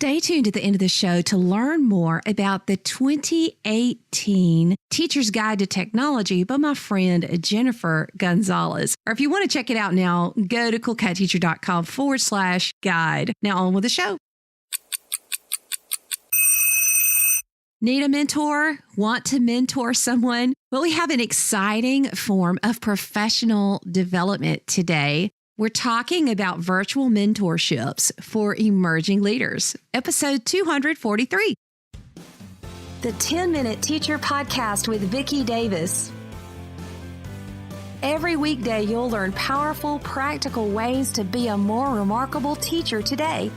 Stay tuned at the end of the show to learn more about the 2018 Teacher's Guide to Technology by my friend Jennifer Gonzalez. Or if you want to check it out now, go to coolcatteacher.com/guide. Now on with the show. Need a mentor? Want to mentor someone? Well, we have an exciting form of professional development today. We're talking about virtual mentorships for emerging leaders. Episode 243. The 10-Minute Teacher Podcast with Vicki Davis. Every weekday, you'll learn powerful, practical ways to be a more remarkable teacher today.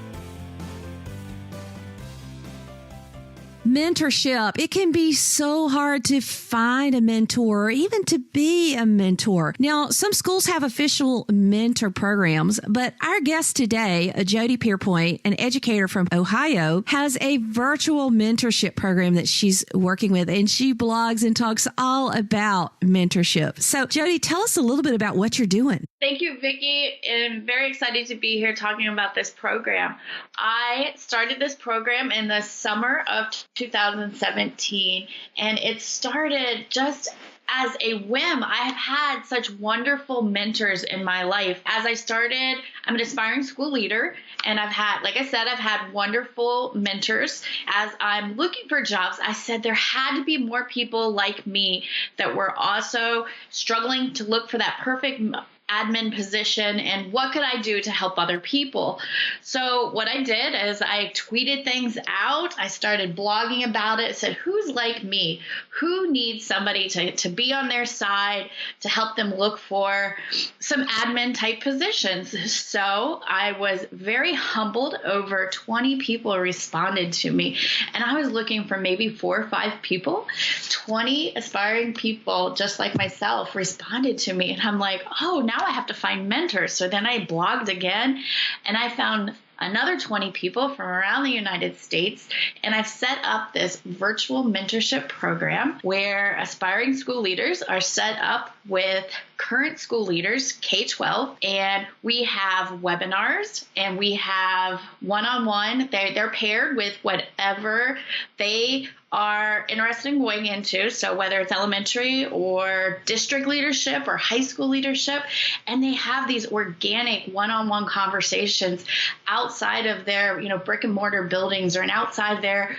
Mentorship. It can be so hard to find a mentor or even to be a mentor. Now, some schools have official mentor programs, but our guest today, Jodie Pierpoint, an educator from Ohio, has a virtual mentorship program that she's working with, and she blogs and talks all about mentorship. So, Jodie, tell us a little bit about what you're doing. Thank you, Vicki. I'm very excited to be here talking about this program. I started this program in the summer of 2017, and it started just as a whim. I have had such wonderful mentors in my life. As I started, I'm an aspiring school leader, and I've had wonderful mentors. As I'm looking for jobs, I said there had to be more people like me that were also struggling to look for that perfect admin position, and what could I do to help other people? So what I did is I tweeted things out. I started blogging about it. I said, who's like me? Who needs somebody to be on their side to help them look for some admin type positions? So I was very humbled. Over 20 people responded to me, and I was looking for maybe 4 or 5 people. 20 aspiring people just like myself responded to me, and I'm like, oh, now I have to find mentors. So then I blogged again, and I found another 20 people from around the United States, and I've set up this virtual mentorship program where aspiring school leaders are set up with current school leaders, K-12, and we have webinars, and we have one-on-one. They're paired with whatever they are interested in going into, so whether it's elementary or district leadership or high school leadership, and they have these organic one-on-one conversations outside of their, brick and mortar buildings, or outside their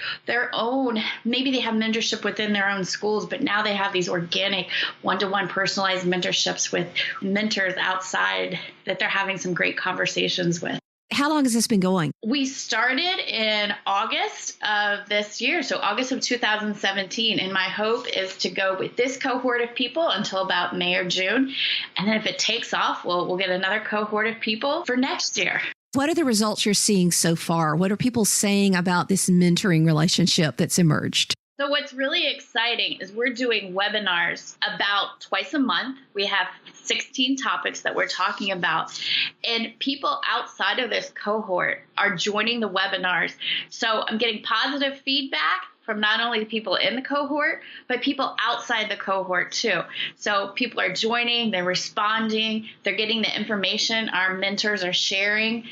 own. Maybe they have mentorship within their own schools, but now they have these organic one-to-one personalized mentorships with mentors outside that they're having some great conversations with. How long has this been going? We started in August of this year, so August of 2017, and my hope is to go with this cohort of people until about May or June, and then if it takes off, we'll get another cohort of people for next year. What are the results you're seeing so far? What are people saying about this mentoring relationship that's emerged? So what's really exciting is we're doing webinars about twice a month. We have 16 topics that we're talking about, and people outside of this cohort are joining the webinars. So I'm getting positive feedback from not only the people in the cohort, but people outside the cohort too. So people are joining, they're responding, they're getting the information our mentors are sharing,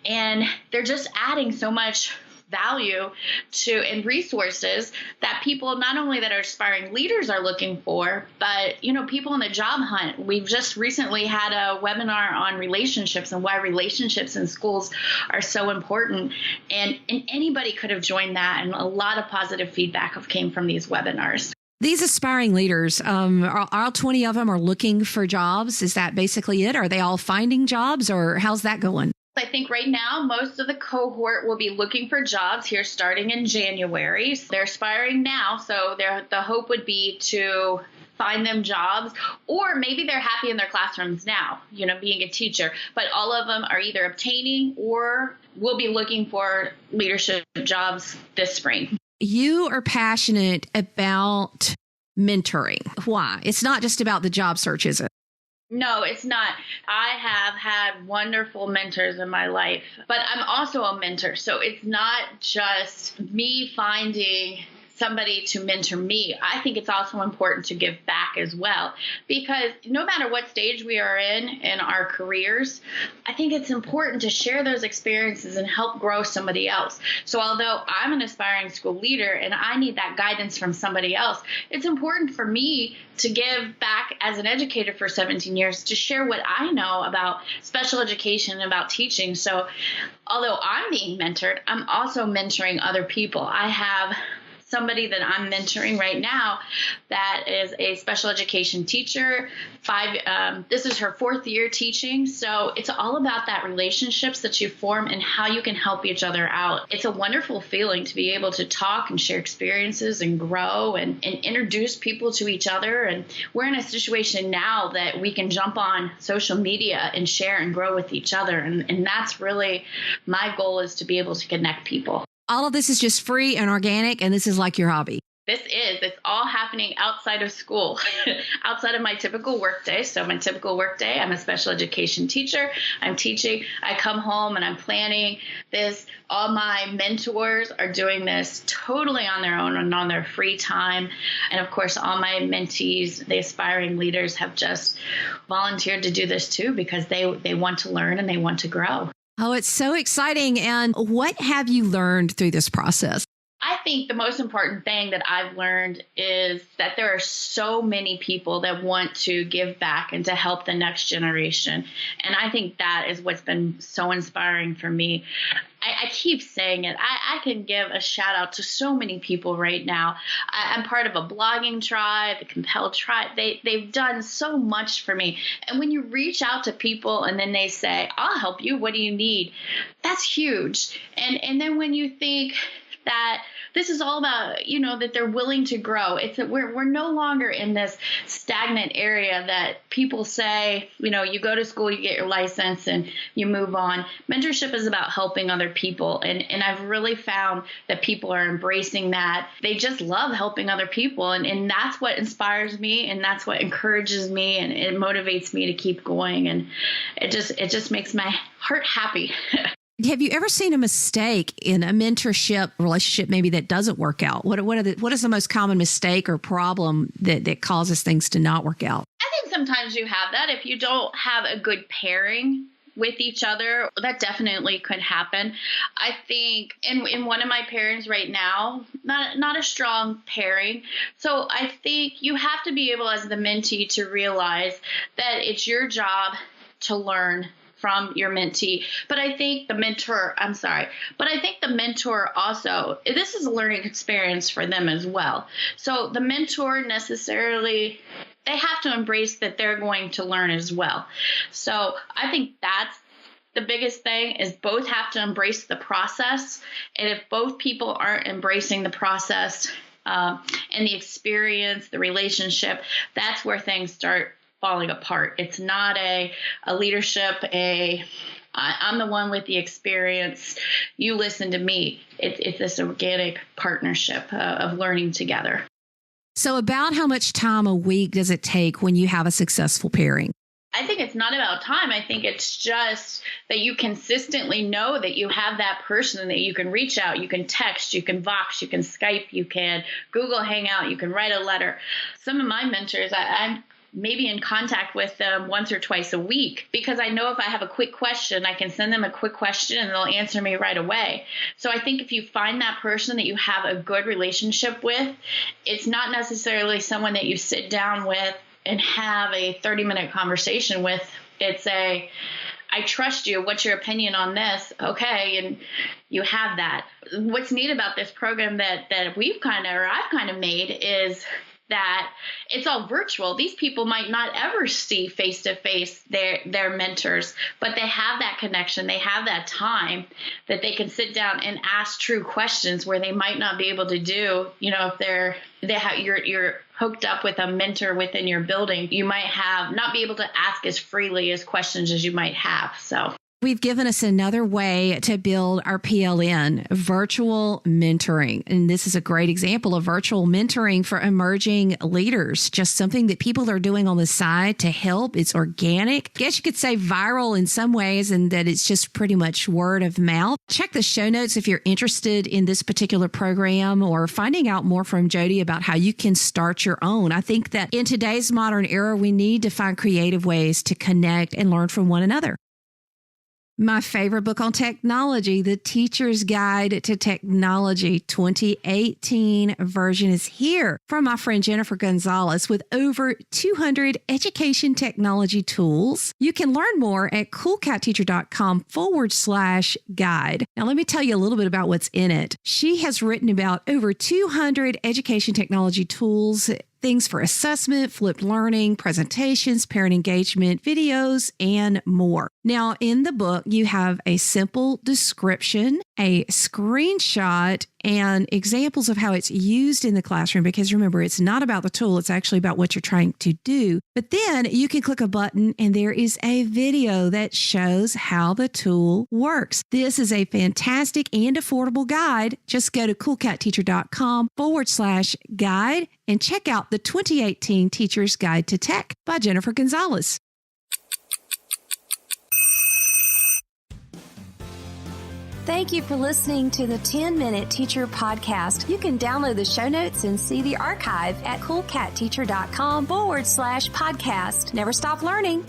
and they're just adding so much value to and resources that people not only that are aspiring leaders are looking for, but people in the job hunt. We've just recently had a webinar on relationships and why relationships in schools are so important, and anybody could have joined that, and a lot of positive feedback came from these webinars. These aspiring leaders, are all 20 of them are looking for jobs? Is that basically it? Are they all finding jobs, or how's that going? I think right now, most of the cohort will be looking for jobs here starting in January. They're aspiring now, so the hope would be to find them jobs, or maybe they're happy in their classrooms now, being a teacher. But all of them are either obtaining or will be looking for leadership jobs this spring. You are passionate about mentoring. Why? It's not just about the job search, is it? No, it's not. I have had wonderful mentors in my life, but I'm also a mentor. So it's not just me finding somebody to mentor me, I think it's also important to give back as well, because no matter what stage we are in our careers, I think it's important to share those experiences and help grow somebody else. So although I'm an aspiring school leader and I need that guidance from somebody else, it's important for me to give back as an educator for 17 years, to share what I know about special education and about teaching. So although I'm being mentored, I'm also mentoring other people. I have somebody that I'm mentoring right now that is a special education teacher. This is her 4th year teaching. So it's all about that relationships that you form and how you can help each other out. It's a wonderful feeling to be able to talk and share experiences and grow and introduce people to each other. And we're in a situation now that we can jump on social media and share and grow with each other. And that's really my goal, is to be able to connect people. All of this is just free and organic, and this is like your hobby. It's all happening outside of school, outside of my typical workday. So my typical workday, I'm a special education teacher. I'm teaching. I come home and I'm planning this. All my mentors are doing this totally on their own and on their free time. And of course, all my mentees, the aspiring leaders, have just volunteered to do this too, because they want to learn and they want to grow. Oh, it's so exciting. And what have you learned through this process? I think the most important thing that I've learned is that there are so many people that want to give back and to help the next generation. And I think that is what's been so inspiring for me. I keep saying it. I can give a shout out to so many people right now. I'm part of a blogging tribe, the Compelled tribe. They've done so much for me. And when you reach out to people and then they say, I'll help you, what do you need? That's huge. And then when you think that this is all about, that they're willing to grow. It's that we're no longer in this stagnant area that people say, you go to school, you get your license and you move on. Mentorship is about helping other people. And I've really found that people are embracing that. They just love helping other people. And that's what inspires me. And that's what encourages me. And it motivates me to keep going. And it just makes my heart happy. Have you ever seen a mistake in a mentorship relationship maybe that doesn't work out? What is the most common mistake or problem that causes things to not work out? I think sometimes you have that. If you don't have a good pairing with each other, that definitely could happen. I think in one of my pairings right now, not a strong pairing. So I think you have to be able, as the mentee, to realize that it's your job to learn from your mentee. But I think the mentor also, this is a learning experience for them as well. So the mentor necessarily, they have to embrace that they're going to learn as well. So I think that's the biggest thing, is both have to embrace the process. And if both people aren't embracing the process and the experience, the relationship, that's where things start falling apart. It's not a leadership, I'm the one with the experience, you listen to me. It's this organic partnership of learning together. So about how much time a week does it take when you have a successful pairing? I think it's not about time. I think it's just that you consistently know that you have that person and that you can reach out, you can text, you can Vox, you can Skype, you can Google Hangout, you can write a letter. Some of my mentors, I'm maybe in contact with them once or twice a week, because I know if I have a quick question, I can send them a quick question and they'll answer me right away. So I think if you find that person that you have a good relationship with, it's not necessarily someone that you sit down with and have a 30-minute conversation with. It's I trust you. What's your opinion on this? Okay. And you have that. What's neat about this program that I've kind of made is that it's all virtual. These people might not ever see face to face their mentors, but they have that connection. They have that time that they can sit down and ask true questions where they might not be able to do. If you're hooked up with a mentor within your building, you might not be able to ask as freely as questions as you might have. So We've given us another way to build our PLN, virtual mentoring. And this is a great example of virtual mentoring for emerging leaders, just something that people are doing on the side to help. It's organic. I guess you could say viral in some ways, and that it's just pretty much word of mouth. Check the show notes if you're interested in this particular program or finding out more from Jodie about how you can start your own. I think that in today's modern era, we need to find creative ways to connect and learn from one another. My favorite book on technology, The Teacher's Guide to Technology 2018 version is here from my friend Jennifer Gonzalez with over 200 education technology tools. You can learn more at coolcatteacher.com/guide. Now, let me tell you a little bit about what's in it. She has written about over 200 education technology tools, things for assessment, flipped learning, presentations, parent engagement, videos, and more. Now, in the book, you have a simple description, a screenshot, and examples of how it's used in the classroom. Because remember, it's not about the tool, it's actually about what you're trying to do. But then you can click a button and there is a video that shows how the tool works. This is a fantastic and affordable guide. Just go to coolcatteacher.com/guide and check out the 2018 Teacher's Guide to Tech by Jennifer Gonzalez. Thank you for listening to the 10-Minute Teacher Podcast. You can download the show notes and see the archive at coolcatteacher.com/podcast. Never stop learning.